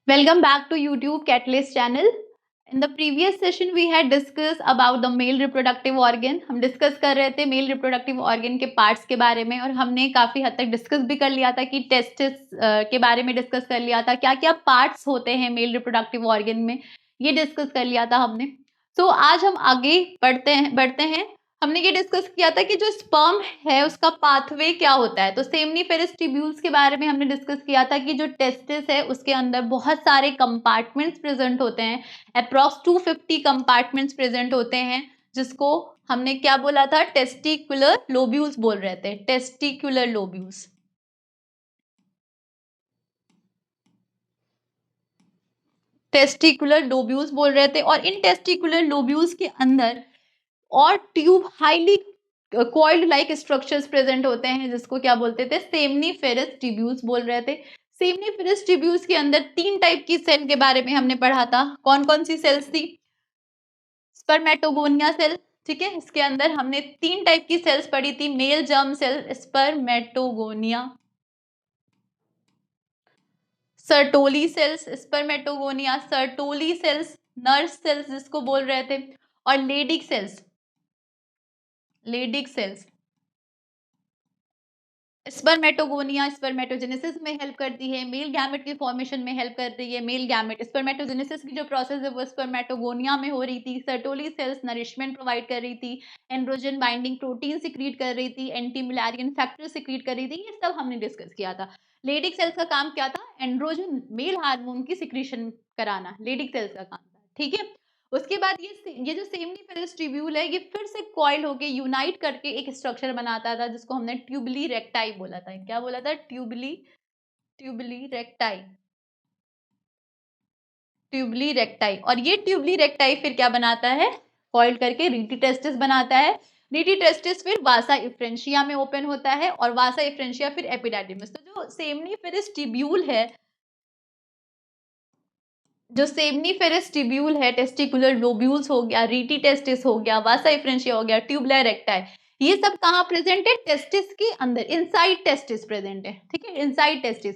Welcome back to YouTube Catalyst channel. In the previous session we had discussed about the male reproductive organ. हम discuss कर रहे थे male reproductive organ के parts के बारे में और हमने काफी हद तक डिस्कस भी कर लिया था कि टेस्टिस के बारे में डिस्कस कर लिया था, क्या क्या पार्ट्स होते हैं मेल रिप्रोडक्टिव ऑर्गन में, ये डिस्कस कर लिया था हमने। तो आज हम आगे बढ़ते हैं। हमने ये डिस्कस किया था कि जो स्पर्म है उसका पाथवे क्या होता है। तो सेमनीफेरस ट्यूब्यूल्स के बारे में हमने डिस्कस किया था कि जो टेस्टिस है उसके अंदर बहुत सारे कंपार्टमेंट्स प्रेजेंट होते हैं। अप्रॉक्स 250 कंपार्टमेंट्स प्रेजेंट होते हैं, जिसको हमने क्या बोला था, टेस्टिकुलर लोब्यूल्स बोल रहे थे। टेस्टिकुलर लोब्यूल्स, टेस्टिकुलर लोब्यूल्स बोल रहे थे। और इन टेस्टिकुलर लोब्यूल्स के अंदर और tube highly coiled like structures present होते हैं, जिसको क्या बोलते थे, सेमनीफेरस ट्यूब्यूल्स बोल रहे थे। सेमनीफेरस ट्यूब्यूल्स के अंदर तीन टाइप की सेल के बारे में हमने पढ़ा था। कौन कौन सी सेल्स थी? स्पर्मेटोगोनिया सेल, ठीक है। इसके अंदर हमने तीन टाइप की सेल्स पढ़ी थी। Male germ cell spermatogonia, Sertoli cells spermatogonia Sertoli cells, nurse cells जिसको बोल रहे थे, और Leydig cells, Leydig cells. Spermatogonia spermatogenesis में हेल्प करती है, मेल गैमेट की फॉर्मेशन में हेल्प करती है। मेल गैमेट स्पर्मेटोजेनेसिस की जो प्रोसेस है वो स्पर्मेटोगोनिया में हो रही थी। सर्टोली सेल्स नरिशमेंट प्रोवाइड कर रही थी, एंड्रोजन बाइंडिंग प्रोटीन सिक्रीट कर रही थी, एंटी मिलारियन फैक्टर सिक्रीट कर रही थी। ये सब हमने डिस्कस किया था। लेडिक सेल्स का काम क्या था? एंड्रोजन मेल हार्मोन की सिक्रीशन कराना, लेडिक सेल्स का काम था, ठीक है। उसके बाद ये जो सेमनीफेरस ट्यूब्यूल है ये फिर से कॉइल होके यूनाइट करके एक स्ट्रक्चर बनाता था, जिसको हमने ट्यूबली रेक्टाई बोला था। क्या बोला था? ट्यूबली, ट्यूबली रेक्टाई, ट्यूबली रेक्टाई। और ये ट्यूबली रेक्टाई फिर क्या बनाता है? कॉइल करके रीटी टेस्टिस बनाता है। रीटी टेस्टिस फिर वासा इफ्रेंशिया में ओपन होता है, और वासा इफ्रेंशिया फिर एपिडाइडिमस। तो जो सेमनीफेरस ट्यूब्यूल है, जो सेमनीफेरस ट्यूब्यूल है, टेस्टिकुलर लोब्यूल्स हो गया, रीटी टेस्टिस हो गया, वासा इफ्रेंशिया हो गया, ट्यूबुलर रेक्टाई, ये सब कहाँ प्रेजेंट है? टेस्टिस के अंदर, इनसाइड टेस्टिस प्रेजेंट है, ठीक है, इनसाइड टेस्टिस।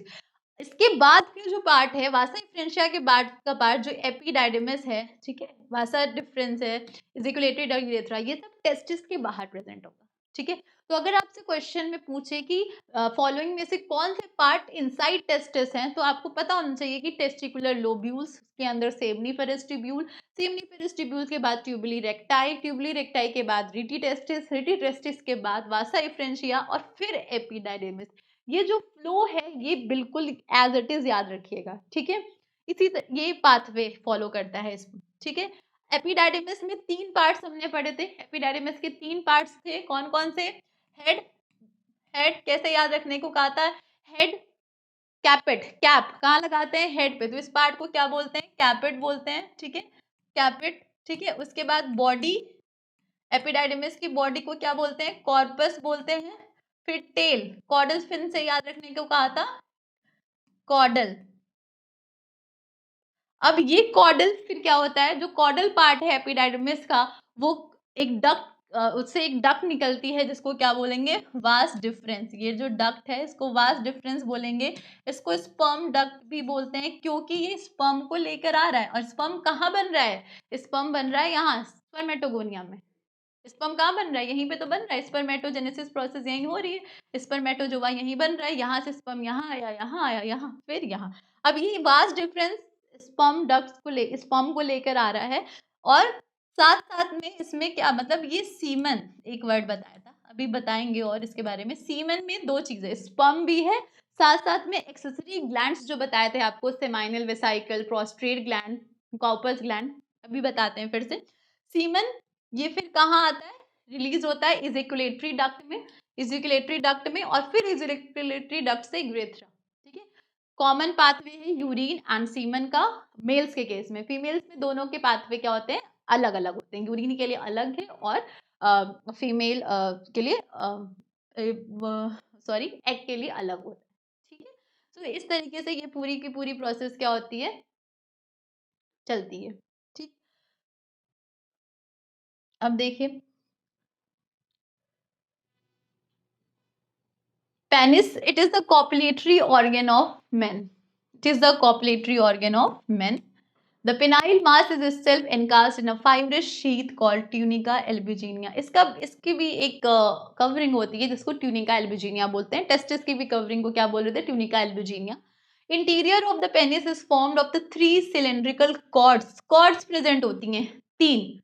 इसके बाद के जो पार्ट है वासा इफ्रेंशिया के बाद का पार्ट जो एपिडाइडिमस है, ठीक है, वासा डिफरेंस है, इजिकुलेटरी डक्ट यूरेथ्रा, ये सब टेस्टिस के बाहर प्रेजेंट होगा, ठीक है। तो अगर आपसे क्वेश्चन में पूछे कि फॉलोइंग में से कौन से पार्ट इनसाइड टेस्टिस हैं, तो आपको पता होना चाहिए कि टेस्टिकुलर लोब्यूल्स के अंदर सेमनीफेरस ट्यूब्यूल, सेमनीफेरस ट्यूब्यूल के बाद ट्यूबुली रेक्टाई, ट्यूबुली रेक्टाई के बाद रीटी टेस्टिस, रीटी टेस्टिस के बाद वासा इफ्रेंशिया, और फिर एपिडाइडिमस। ये जो फ्लो है ये बिल्कुल एज इट इज याद रखिएगा, ठीक है। ये पाथवे फॉलो करता है इसमें, ठीक है। एपिडाइडिमस में तीन पार्ट्स हमने पढ़े थे। एपिडाइडिमस के तीन पार्ट्स थे, कौन कौन से? हेड, हेड कैसे याद रखने को कहा था? हेड, कैपेट, कैप कहाँ लगाते हैं? हेड पे, तो इस पार्ट को क्या बोलते हैं? कैपेट बोलते हैं, ठीक है, कैपेट, ठीक है। उसके बाद बॉडी, एपिडाइडिमिस की बॉडी को क्या बोलते हैं? कॉर्पस बोलते हैं। फिर टेल, कॉर्डल फिन से याद रखने को कहा था, कॉर्डल। अब ये कॉर्डल फिर क्या होता है? जो कॉर्डल पार्ट है एपिडाइडिमिस का, वो एक डक्ट, उससे एक डक्ट निकलती है जिसको क्या बोलेंगे? Vas deferens. ये जो डक्ट है इसको वास डिफरेंस बोलेंगे। इसको स्पर्म डक्ट भी बोलते हैं, क्योंकि ये स्पर्म को लेकर आ रहा है। और स्पर्म कहाँ बन रहा है? स्पर्म बन रहा है यहाँ स्पर्मेटोगोनिया में। स्पर्म कहाँ बन रहा है? यहीं पे तो बन रहा है। स्पर्मेटोजेनेसिस प्रोसेस यहीं हो रही है। स्पर्मेटोजोआ यहीं बन रहा है, यहाँ से स्पर्म यहाँ आया, यहाँ आया, यहाँ, फिर यहाँ। अब ये वास्ट डिफरेंस स्पर्म डक्ट्स को स्पर्म को लेकर आ रहा है। और साथ साथ में इसमें क्या मतलब, ये सीमन एक वर्ड बताया था, अभी बताएंगे और इसके बारे में। सीमन में दो चीजें, स्पर्म भी है, साथ साथ में एक्सेसरी ग्लैंड्स जो बताए थे आपको, seminal vesicle, prostate gland, Cowper's gland, अभी बताते हैं फिर से। सीमन ये फिर कहाँ आता है? रिलीज होता है इजिकुलेटरी डक्ट में, इजिकुलेटरी डक्ट में, और फिर इजिकुलेटरी डक्ट से यूरेथ्रा, ठीक है। कॉमन पाथवे है यूरिन एंड सीमन का मेल्स के केस में। फीमेल्स में दोनों के पाथवे क्या होते हैं? अलग अलग होते हैं। यूरिन के लिए अलग है, और फीमेल के लिए सॉरी एग के लिए अलग होता है, ठीक है। तो इस तरीके से ये पूरी की पूरी प्रोसेस क्या होती है? चलती है, ठीक। अब देखिए, penis, it is the copulatory organ of main. It is the copulatory organ of men. The penile mass is itself encased in a fibrous sheath called tunica albuginea. इसकी भी एक कवरिंग होती है जिसको tunica albuginea बोलते हैं. Testis की भी कवरिंग को क्या बोल रहे थे? tunica albuginea. Interior of the penis is formed of the 3 cylindrical cords. Cords present होती हैं 3,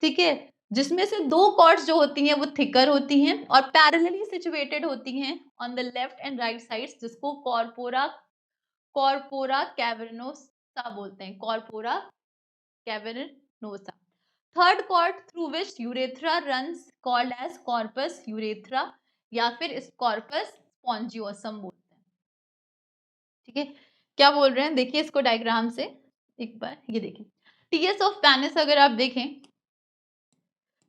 ठीक है, जिसमें से 2 cords जो होती हैं वो thicker होती हैं और parallelly situated होती हैं on the left and right sides, जिसको corpora cavernosa बोलते हैं. corpora cavernosa. Third cord through which urethra runs called as corpus urethra या फिर इस corpus spongiosum बोलते हैं. ठीक है, क्या बोल रहे हैं देखिए इसको डायग्राम से एक बार. ये देखिए टीएस ऑफ पेनिस अगर आप देखें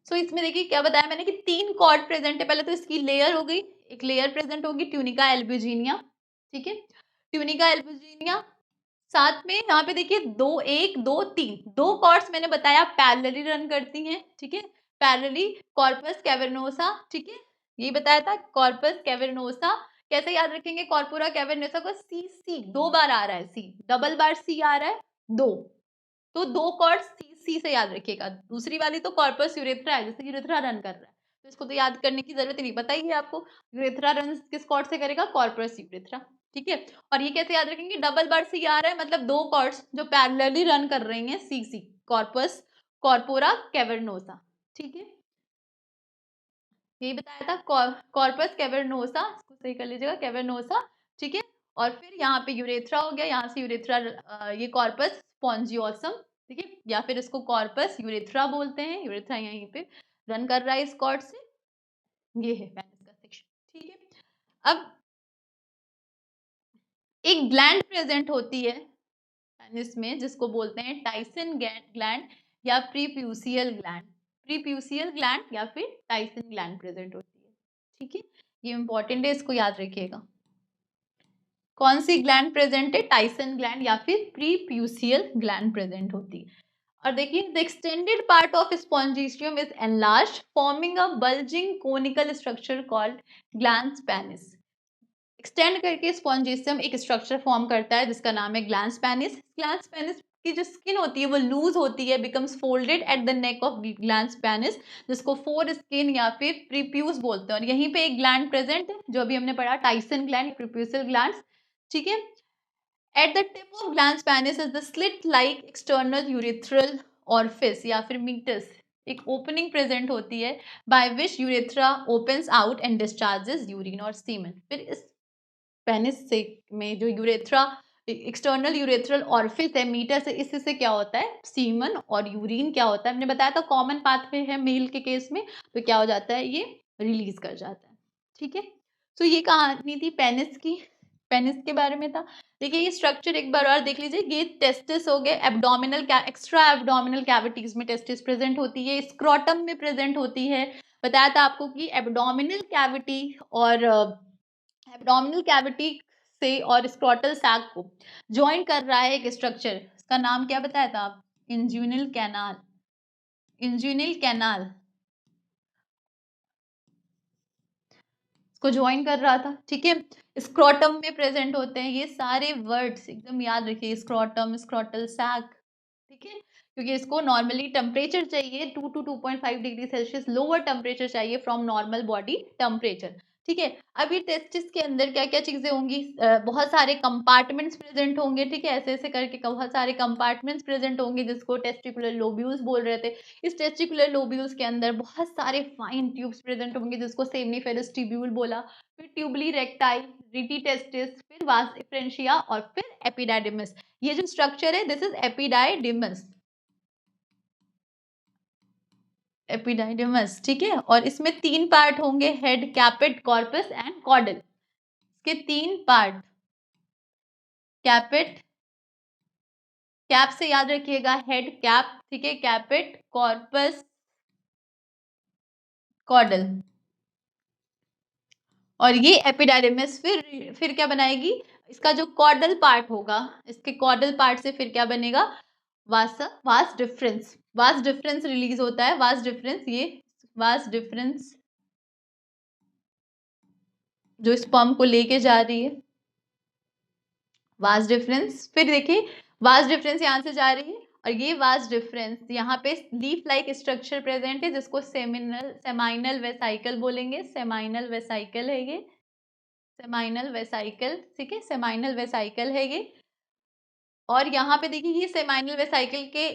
तो इसमें देखिए क्या बताया मैंने कि 3 कॉर्ड प्रेजेंट है. पहले तो इसकी लेयर हो गई, एक लेयर प्रेजेंट होगी ट्यूनिका एल्ब्यूजिनिया. ठीक है, ट्यूनिका एल्ब्यूजिनिया. साथ में यहाँ पे देखिए 2 कॉर्ड्स मैंने बताया पैरेलली रन करती हैं. ठीक है, पैरेलली कॉर्पस कैवर्नोसा. ठीक है, यही बताया था कॉर्पस कैवर्नोसा. कैसे याद रखेंगे कॉर्पोरा कैवर्नोसा को? सी 2 बार आ रहा है, सी डबल बार सी आ रहा है 2, तो 2 कॉर्ड्स सी से याद रखिएगा. दूसरी वाली तो कॉर्पस यूरेथ्रा है, जैसे यूरेथ्रा रन कर रहा है तो इसको तो याद करने की जरूरत नहीं, पता ही है आपको यूरेथ्रा रन किस कॉर्ड से करेगा? Corpus urethra. ठीक है, और ये कैसे याद रखेंगे? डबल बार सी आ रहा है मतलब 2 कॉर्ड्स जो पैरेलली रन कर रही हैं सी कॉर्पस कॉर्पोरा कैवर्नोसा. ठीक है, यही बताया था कॉर्पस कैवर्नोसा, इसको सही कर लीजिएगा कैवर्नोसा. ठीक है, और फिर यहाँ पे यूरेथ्रा हो गया, यहाँ से यूरेथ्रा ये कॉर्पस स्पॉन्जियोसम. ठीक है, या फिर इसको कॉर्पस यूरेथ्रा बोलते हैं. यूरेथ्रा यहीं पे रन कर रहा है इस कॉर्ड से. ये है पेनिस का सेक्शन. ठीक है, अब एक ग्लैंड प्रेजेंट होती है पेनिस में जिसको बोलते हैं टाइसन ग्लैंड या प्रीप्यूसियल ग्लैंड. प्रीप्यूसियल ग्लैंड या फिर टाइसन ग्लैंड प्रेजेंट होती है. ठीक है, ये इंपॉर्टेंट है, इसको याद रखिएगा. कौन सी ग्लैंड प्रेजेंट है? टाइसन ग्लैंड या फिर प्रीप्यूसियल ग्लैंड प्रेजेंट होती है. और देखिए the extended part of spongiosum is enlarged forming a bulging conical structure called glans penis. Extend करके स्पॉन्जिशियम एक स्ट्रक्चर फॉर्म करता है जिसका नाम है ग्लैंस पेनिस. ग्लैंस पेनिस की जो स्किन होती है वो लूज होती है, becomes folded at the neck of glans penis, जिसको फोर स्किन या फिर प्रीप्यूस बोलते हैं. और यहीं पे एक ग्लैंड प्रेजेंट है जो अभी हमने पढ़ा टाइसन ग्लैंड, प्रीप्यूसियल ग्लैंड. ठीक है, at the tip of glans penis is the slit like external urethral orifice या फिर मीटस. एक ओपनिंग प्रेजेंट होती है by which urethra opens out and discharges urine और सीमेन. फिर इस पेनिस से में जो यूरेथ्रा एक्सटर्नल यूरेथ्रल ऑरिफिस है, मीटस है, इससे क्या होता है? सीमन और यूरिन क्या होता है? हमने बताया था कॉमन पाथवे है मेल के केस में, तो क्या हो जाता है? ये रिलीज कर जाता है. ठीक है, तो ये कहानी थी पेनिस की, पेनिस के बारे में था. देखिए ये स्ट्रक्चर एक बार और देख लीजिए. ये टेस्टिस हो गए, एब्डोमिनल एक्स्ट्रा एब्डोमिनल कैविटीज में टेस्टिस प्रेजेंट होती है, स्क्रोटम में प्रेजेंट होती है. बताया था आपको कि एब्डोमिनल कैविटी और एब्डोमिनल कैविटी से और स्क्रोटल सैक को ज्वाइन कर रहा है एक स्ट्रक्चर, इसका नाम क्या बताया था आप? इंज्यूनल कैनाल. इंज्यूनल कैनाल को ज्वाइन कर रहा था. ठीक है, स्क्रोटम में प्रेजेंट होते हैं. ये सारे वर्ड्स एकदम याद रखिए, स्क्रोटम, स्क्रोटल सैक. ठीक है, क्योंकि इसको नॉर्मली टेम्परेचर चाहिए 2 to 2.5 degree Celsius lower temperature चाहिए फ्रॉम नॉर्मल बॉडी टेम्परेचर. ठीक है, अब ये टेस्टिस के अंदर क्या क्या चीजें होंगी? बहुत सारे कंपार्टमेंट्स प्रेजेंट होंगे. ठीक है, ऐसे ऐसे करके बहुत सारे कंपार्टमेंट्स प्रेजेंट होंगे जिसको टेस्टिकुलर लोब्यूल्स बोल रहे थे. इस टेस्टिकुलर लोब्यूल्स के अंदर बहुत सारे फाइन ट्यूब्स प्रेजेंट होंगे जिसको सेमनीफेरस ट्यूब्यूल बोला. फिर ट्यूबली रेक्टाइल, रिटी टेस्टिस, फिर वास डिफरेंशिया और फिर एपिडाइडिमस. ये जो स्ट्रक्चर है दिस इज एपिडाइडिमस. एपिडाइडिमस. ठीक है, और इसमें 3 पार्ट होंगे, हेड, कैपिट, कॉर्पस एंड कॉर्डल. इसके 3 पार्ट, कैपिट, कैप से याद रखिएगा हेड कैप. ठीक है, कैपिट, कॉर्पस, कॉर्डल. और ये एपिडाइडिमस फिर क्या बनाएगी? इसका जो कॉर्डल पार्ट होगा, इसके कॉर्डल पार्ट से फिर क्या बनेगा? Vas deferens. Vas deferens release होता है. वास डिफरेंस, ये वास डिफरेंस जो स्पर्म को लेके जा रही है, वास्ट डिफरेंस, फिर देखिए वास्ट डिफरेंस यहाँ से जा रही है और ये वास्ट डिफरेंस यहाँ पे लीफ लाइक स्ट्रक्चर प्रेजेंट है जिसको सेमाइनल वेसाइकल बोलेंगे। सेमाइनल वेसाइकल है ये, सेमाइनल वेसाइकल, ठीक है, सेमाइनल वेसाइकल है ये। और यहाँ पे देखिए ये सेमाइनल वेसाइकल के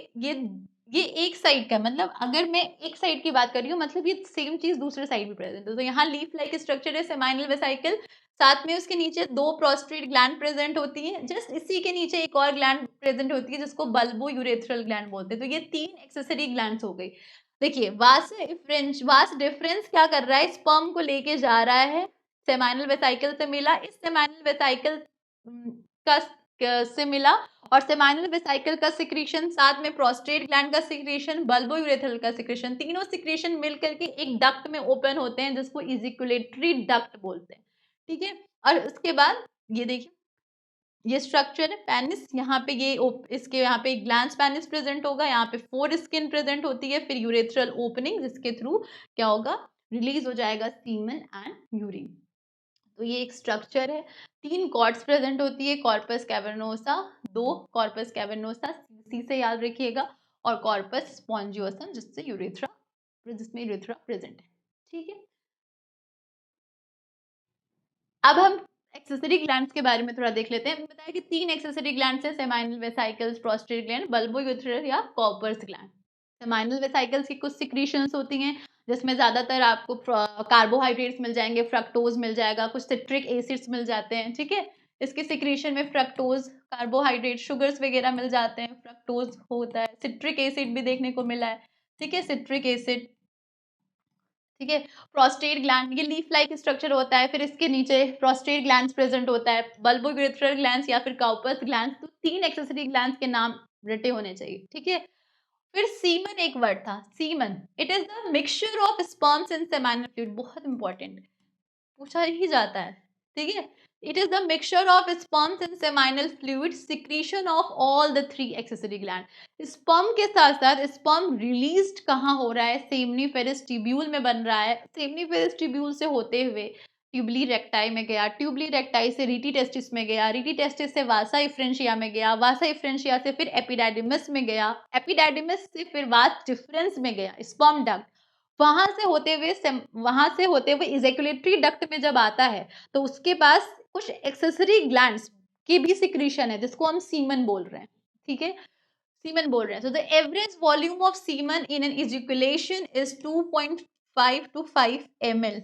ये एक साइड का, मतलब अगर मैं एक साइड की बात कर रही हूँ मतलब ये सेम चीज दूसरे साइड भी प्रेजेंट है। तो यहाँ लीफ लाइक स्ट्रक्चर है सेमाइनल वेसाइकल, साथ में उसके नीचे 2 प्रोस्टेट ग्लैंड प्रेजेंट होती है। जस्ट इसी के नीचे एक और ग्लैंड प्रेजेंट होती है जिसको बल्बो यूरेथ्रल ग्लैंड बोलते हैं। तो ये 3 एक्सेसरी ग्लैंड्स हो गई। देखिए वास्ट डिफरेंस क्या कर रहा है, स्पर्म को लेके जा रहा है, सेमाइनल वेसाइकल से मिला, इस सेमाइनल वेसाइकल से मिला और सेमाइनल वेसाइकल का सिक्रीशन, साथ में प्रोस्टेट ग्लैंड का सिक्रीशन, बल्बो यूरेथ्रल का सिक्रीशन, तीनों सिक्रीशन मिलकर के एक डक्ट में ओपन होते हैं जिसको इजिकुलेटरी डक्ट बोलते हैं, ठीक है। और उसके बाद ये देखिए ये स्ट्रक्चर है पेनिस, यहाँ पे ये इसके यहाँ पे ग्लैंस पेनिस प्रेजेंट होगा, यहाँ पे 4 स्किन प्रेजेंट होती है, फिर यूरेथ्रल ओपनिंग जिसके थ्रू क्या होगा, रिलीज हो जाएगा सीमन एंड यूरिन। तो ये एक स्ट्रक्चर है। 3 कॉर्ड्स प्रेजेंट होती है, कॉर्पस कैवर्नोसा, 2 कॉर्पस कैवर्नोसा सी से याद रखिएगा, और कॉर्पस स्पॉन्जियोसम जिसमें यूरेथ्रा प्रेजेंट है, ठीक है। अब हम एक्सेसरी ग्लैंड्स के बारे में थोड़ा देख लेते हैं। बताया कि 3 एक्सेसरी ग्लैंड्स हैं, seminal vesicles, prostate gland, bulbo urethral या कॉपर्स ग्लैंड। सेमाइनल वेसाइकल्स की कुछ सिक्रीशंस होती हैं जिसमें ज्यादातर आपको कार्बोहाइड्रेट्स मिल जाएंगे, फ्रक्टोज मिल जाएगा, कुछ सिट्रिक एसिड्स मिल जाते हैं, ठीक है। इसके सिक्रीशन में फ्रक्टोज, कार्बोहाइड्रेट, शुगर्स वगैरह मिल जाते हैं, फ्रक्टोज होता है, सिट्रिक एसिड भी देखने को मिला है, ठीक है, सिट्रिक एसिड, ठीक है। प्रोस्टेट ग्लैंड ये लीफ लाइक स्ट्रक्चर होता है, फिर इसके नीचे प्रोस्टेट ग्लैंड्स प्रेजेंट होता है, बल्बो यूरेथ्रल ग्लैंड्स या फिर काउपर्स ग्लैंड्स। तो 3 एक्सेसरी ग्लैंड्स के नाम रटे होने चाहिए, ठीक है। फिर सीमन एक वर्ड था, semen, it is the mixture of sperms and seminal fluid, बहुत इंपॉर्टेंट, पूछा ही जाता है, ठीक है। It is the mixture of sperms and seminal fluid, secretion of all the 3 accessory gland. Sperm के साथ साथ स्पर्म रिलीज्ड कहाँ हो रहा है, सेमनीफेरस ट्यूब्यूल में बन रहा है, सेमनीफेरस ट्यूब्यूल से होते हुए ट्यूबली रेक्टाई में गया, ट्यूबली रेक्टाई से रीटी टेस्टिस में गया, रीटी टेस्टिस से वासा इफ्रेंशिया में गया, वासा इफ्रेंशिया से फिर एपिडाइडिमस में गया, एपिडाइडिमस से फिर वास डिफरेंस में गया, स्पर्म डक्ट, वहां से होते हुए इजेकुलेटरी डक्ट में जब आता है तो उसके पास कुछ एक्सेसरी ग्लैंड्स की भी सिक्रीशन है जिसको हम सीमन बोल रहे हैं, ठीक है, सीमन बोल रहे हैं। So the average volume of semen in an ejaculation is 2.5 to 5 ml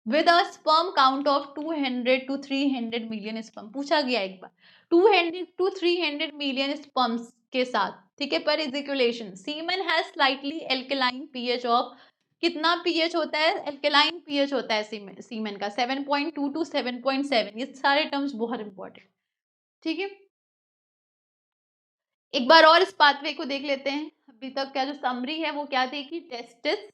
with a sperm count of 200 to 300 million sperm. पूछा गया एक बार 200 to 300 मिलियन स्पर्म्स के साथ, ठीक है, पर ejaculation semen has slightly alkaline pH of, कितना पीएच होता है, एल्कलाइन पीएच होता है सीमन का 7.2 to 7.7। ये सारे टर्म्स बहुत इंपॉर्टेंट, ठीक है। एक बार और इस पाथवे को देख लेते हैं। अभी तक क्या जो समरी है वो क्या थी कि टेस्टिस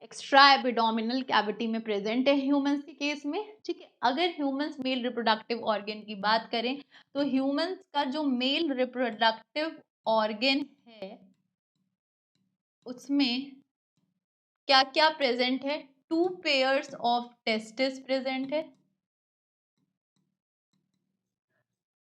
एक्स्ट्रा एबिडोमिनल कैविटी में प्रेजेंट है ह्यूमंस के केस में, ठीक है। अगर ह्यूमंस मेल रिप्रोडक्टिव ऑर्गन की बात करें तो ह्यूमंस का जो मेल रिप्रोडक्टिव ऑर्गन है उसमें क्या क्या प्रेजेंट है, 2 पेयर्स ऑफ टेस्टिस प्रेजेंट है,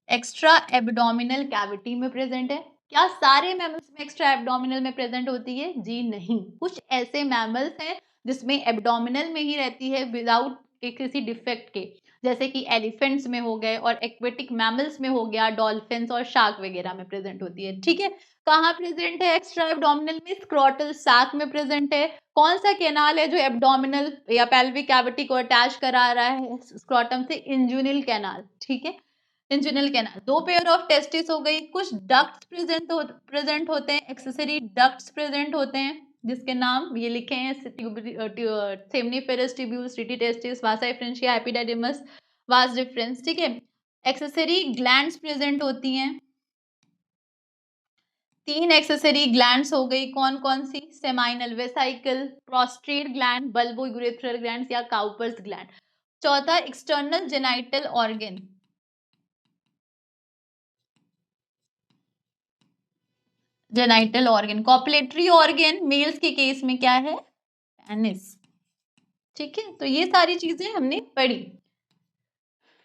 एक्स्ट्रा एब्डोमिनल कैविटी में प्रेजेंट है। क्या सारे मैमल्स में एक्स्ट्रा एब्डोमिनल में प्रेजेंट होती है, जी नहीं, कुछ ऐसे मैमल्स हैं जिसमें एब्डोमिनल में ही रहती है विदाउट किसी डिफेक्ट के, जैसे कि एलिफेंट्स में हो गए और एक्वेटिक मैमल्स में हो गया, डॉल्फिन्स और शार्क वगैरह में प्रेजेंट होती है, ठीक है। कहाँ प्रेजेंट है एक्स्ट्रा एब्डोमिनल में, स्क्रोटल सैक में प्रेजेंट है। कौन सा कैनाल है जो एब्डोमिनल या पेल्विक कैविटी को अटैच करा रहा है स्क्रोटम से, इंजुनल कैनाल, ठीक है, इंजुनल कैनाल। 2 पेयर ऑफ टेस्टिस हो गई, कुछ डक्ट्स प्रेजेंट होते हैं, एक्सेसरी डक्ट्स प्रेजेंट होते हैं जिसके नाम ये लिखे हैं, सेमनीफेरस ट्यूब्यूल्स, रीटी टेस्टिस, वासा इफ्रेंशिया, एपिडाइडिमस, वास डिफरेंस, ठीक है। एक्सेसरी ग्लैंड्स प्रेजेंट होती हैं, 3 एक्सेसरी ग्लैंड्स हो गई, कौन कौन सी, seminal vesicle, prostate gland, bulbo urethral gland या काउपर्स ग्लैंड। चौथा external genital organ, genital organ, copulatory organ males के केस में क्या है, पेनिस, ठीक है। तो ये सारी चीजें हमने पढ़ी।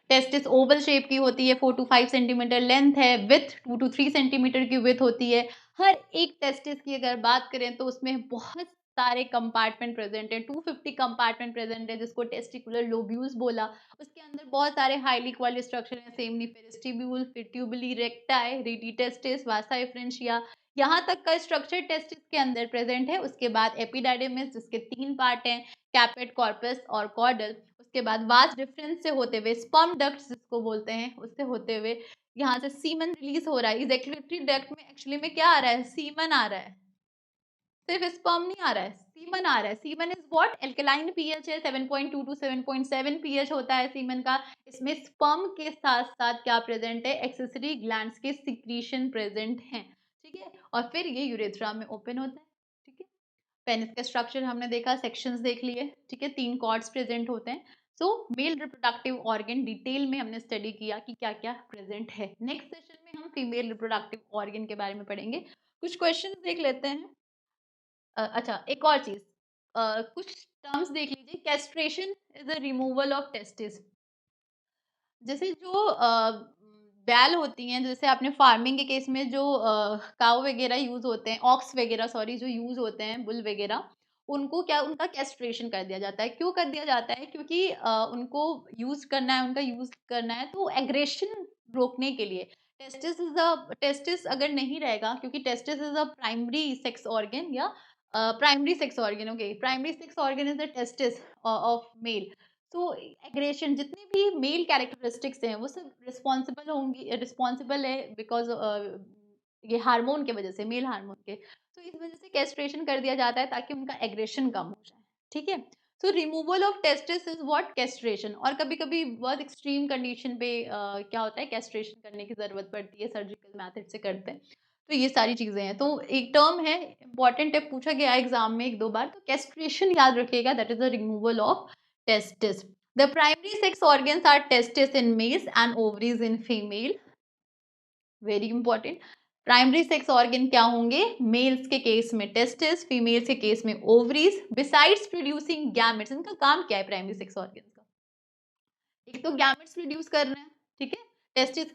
टेस्टिस ओवल शेप की होती है, 4 to 5 सेंटीमीटर लेंथ है, विथ 2 to 3 सेंटीमीटर की विथ होती है। हर एक टेस्टिस की अगर बात करें तो उसमें बहुत सारे कंपार्टमेंट प्रेजेंट है, 250 कंपार्टमेंट प्रेजेंट है, जिसको टेस्टिकुलर लोब्यूल्स बोला। उसके अंदर बहुत सारे हाईली क्वालिटी स्ट्रक्चर है, सेमनीफेरस ट्यूब्यूल, फिर ट्यूबुली रेक्टाई, रेडी टेस्टिस, वासा एफ्रेंशिया, यहाँ तक का स्ट्रक्चर टेस्टिस के अंदर प्रेजेंट है। उसके बाद एपिडाइडिमिस, जिसके 3 पार्ट हैं, कैपेट, कॉर्पस और कॉर्डल। उसके बाद वास्ट डिफरेंस से होते हुए स्पर्म डक्ट जिसको बोलते हैं, उससे होते हुए यहाँ से सीमन रिलीज हो रहा है। इजैक्यूलेटरी डक्ट में एक्चुअली में क्या आ रहा है, सीमन आ रहा है, सिर्फ स्पर्म नहीं आ रहा है, सीमन आ रहा है। Semen is what, alkaline pH है, 7.2 to 7.7 पीएच होता है सीमन का। इसमें स्पर्म के साथ साथ क्या प्रेजेंट है, एक्सेसरी ग्लैंड्स के सिक्रीशन प्रेजेंट हैं, ठीक है। और फिर ये यूरेथ्रा में ओपन होता है, ठीक है। पेनिस का स्ट्रक्चर हमने देखा, सेक्शंस देख लिए, ठीक है। 3 कॉर्ड्स प्रेजेंट होते हैं। सो मेल रिप्रोडक्टिव ऑर्गन डिटेल में हमने स्टडी किया कि क्या क्या प्रेजेंट है। नेक्स्ट सेशन में हम फीमेल रिप्रोडक्टिव ऑर्गन के बारे में पढ़ेंगे। कुछ क्वेश्चन देख लेते हैं। अच्छा, एक और चीज, कुछ टर्म्स देख लीजिए। Castration is the removal of testis. जैसे जो बैल होती हैं, जैसे आपने फार्मिंग के केस में जो काऊ वगैरह यूज होते हैं, ऑक्स वगैरह सॉरी जो यूज होते हैं, बुल वगैरह, उनको क्या, उनका कैस्ट्रेशन कर दिया जाता है। क्यों कर दिया जाता है, क्योंकि उनको यूज करना है, उनका यूज करना है तो एग्रेशन रोकने के लिए। टेस्टिस अगर नहीं रहेगा, क्योंकि testis is a primary sex organ, या primary sex organ, okay, primary sex organ is the testis of male. तो एग्रेशन, जितने भी मेल कैरेक्टरिस्टिक्स हैं वो सब रिस्पॉन्सिबल होंगी, रिस्पॉन्सिबल है बिकॉज ये हार्मोन के वजह से, मेल हार्मोन के। तो इस वजह से कैस्ट्रेशन कर दिया जाता है ताकि उनका एग्रेशन कम हो जाए, ठीक है। सो removal of testis is what, castration. और कभी कभी बहुत एक्सट्रीम कंडीशन पे क्या होता है, कैस्ट्रेशन करने की जरूरत पड़ती है, सर्जिकल मेथड से करते हैं। तो ये सारी चीजें हैं। तो एक टर्म है, इंपॉर्टेंट है, पूछा गया एग्जाम में 1-2 बार, तो कैस्ट्रेशन याद रखिएगा, that is the removal of testis. The primary sex organs are testis in males and ovaries in female. Very important. Primary sex organ क्या होंगे, मेल्स के केस में टेस्टिस, फीमेल्स के केस में ओवरीज। बिसाइड्स प्रोड्यूसिंग गैमेट्स, इनका काम क्या है प्राइमरी सेक्स ऑर्गन का, एक तो गैमेट्स प्रोड्यूस कर रहे हैं, ठीक है। टेस्टिस,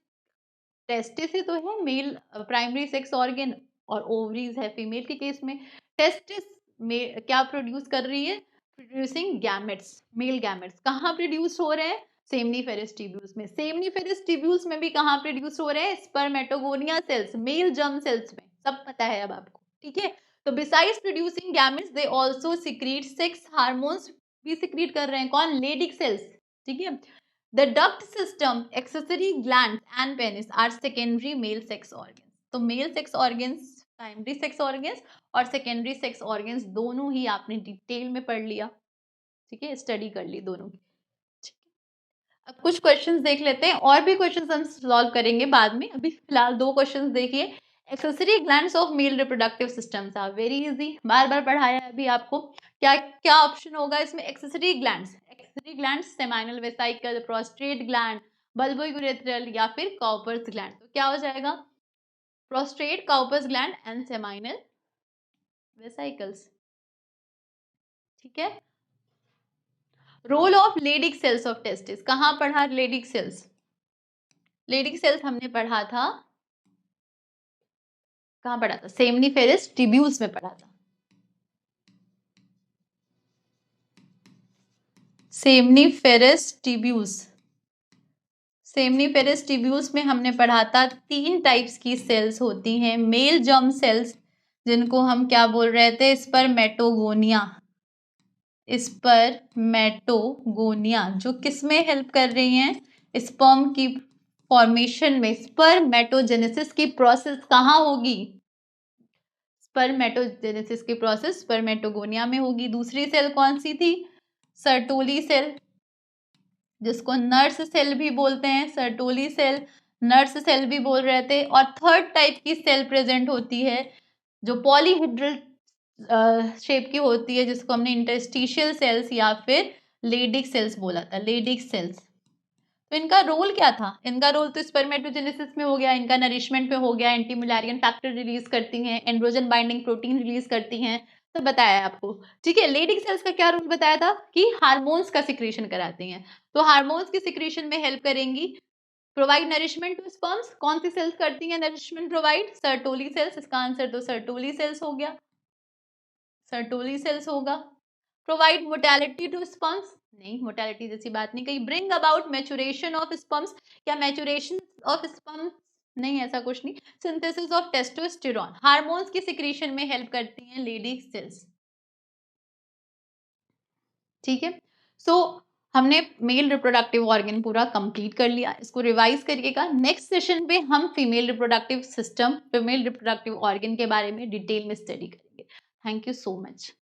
टेस्टिस ही तो है मेल प्राइमरी सेक्स ऑर्गन, और ओवरीज है फीमेल के केस में। टेस्टिस में क्या प्रोड्यूस कर रही है, प्रोड्यूसिंग गैमेट्स, मेल गैमेट्स। कहाँ प्रोड्यूस हो रहे हैं, सेमनीफेरस ट्यूब्यूल्स में। सेमनीफेरस ट्यूब्यूल्स में भी कहाँ प्रोड्यूस हो रहे हैं, spermatogonia cells, male germ cells में, सब पता है अब आपको, ठीक है। तो besides producing gametes they also secrete sex hormones, भी सीक्रेट कर रहे हैं, कौन, लेडिक सेल्स, ठीक है। The duct system, accessory glands and penis are secondary male sex organs. तो male sex organs, primary sex organs और सेकेंडरी सेक्स ऑर्गन्स दोनों ही आपने डिटेल में पढ़ लिया, ठीक है, स्टडी कर ली दोनों की, ठीक है। अब कुछ क्वेश्चंस देख लेते हैं, और भी क्वेश्चंस हम सॉल्व करेंगे बाद में, अभी फिलहाल 2 क्वेश्चंस देखिए। Accessory glands of male reproductive systems are very easy, बार बार पढ़ाया है अभी आपको। क्या क्या ऑप्शन होगा इसमें, accessory glands, accessory glands, seminal vesicle, prostate gland, bulbourethral, या फिर कॉपर्स ग्लैंड। तो क्या हो जाएगा, prostate, Cowper's gland and seminal vesicles, ठीक है। Role of Leydig cells of testis, कहाँ पढ़ा लेडिक सेल्स, लेडिक सेल्स हमने पढ़ा था, कहाँ पढ़ा था, सेमनीफेरस ट्यूब्यूल्स में पढ़ा था, सेमनीफेरस ट्यूब्यूल्स। सेमनीफेरस ट्यूब्यूल्स में हमने पढ़ा था 3 टाइप्स की सेल्स होती हैं, मेल जर्म सेल्स, जिनको हम क्या बोल रहे थे, स्पर्मेटोगोनिया, स्पर्मेटोगोनिया, जो किस में हेल्प कर रही हैं, स्पर्म की फॉर्मेशन में। स्पर्मेटोजेनेसिस की प्रोसेस कहाँ होगी, स्पर्मेटोजेनेसिस की प्रोसेस स्पर्मेटोगोनिया में होगी। दूसरी सेल कौन सी थी, सर्टोली सेल, जिसको नर्स सेल भी बोलते हैं, सर्टोली सेल, नर्स सेल भी बोल रहे थे। और थर्ड टाइप की सेल प्रेजेंट होती है जो पॉलीहेड्रल शेप की होती है, जिसको हमने इंटरस्टिशियल सेल्स या फिर लेडिक सेल्स बोला था, लेडिक सेल्स। तो इनका रोल क्या था, इनका रोल तो स्पर्मेटोजेनेसिस में हो गया, इनका नरिशमेंट पे हो गया, एंटी मुलारियन फैक्टर रिलीज करती हैं, एंड्रोजन बाइंडिंग प्रोटीन रिलीज करती हैं, तो बताया है आपको। ठीक है, लेडिंग सेल्स का क्या रोल बताया था कि हार्मोन्स का सिक्रीशन कराती हैं। तो हार्मोन्स की सिक्रीशन में हेल्प करेंगी, प्रोवाइड नरिशमेंट टू स्पर्म्स। कौन सी सेल्स करती हैं नरिशमेंट प्रोवाइड? Sertoli cells. इसका आंसर तो सर्टोली सेल्स हो गया, सर्टोली सेल्स होगा। प्रोवाइड मोटेलिटी टू स्पर्म्स, नहीं मोटेलिटी जैसी बात नहीं कही। Bring about maturation of sperms, क्या मैचुरेशन ऑफ स्पर्म्स? नहीं, ऐसा कुछ नहीं। सिंथेसिस ऑफ टेस्टोस्टेरॉन, हार्मोन्स की सिक्रीशन में हेल्प करती हैं लेडी सेल्स। ठीक है, सो हमने मेल रिप्रोडक्टिव ऑर्गन पूरा कंप्लीट कर लिया। इसको रिवाइज करिएगा। नेक्स्ट सेशन पे हम female reproductive system, female reproductive organ के बारे में डिटेल में स्टडी करेंगे। Thank you so much.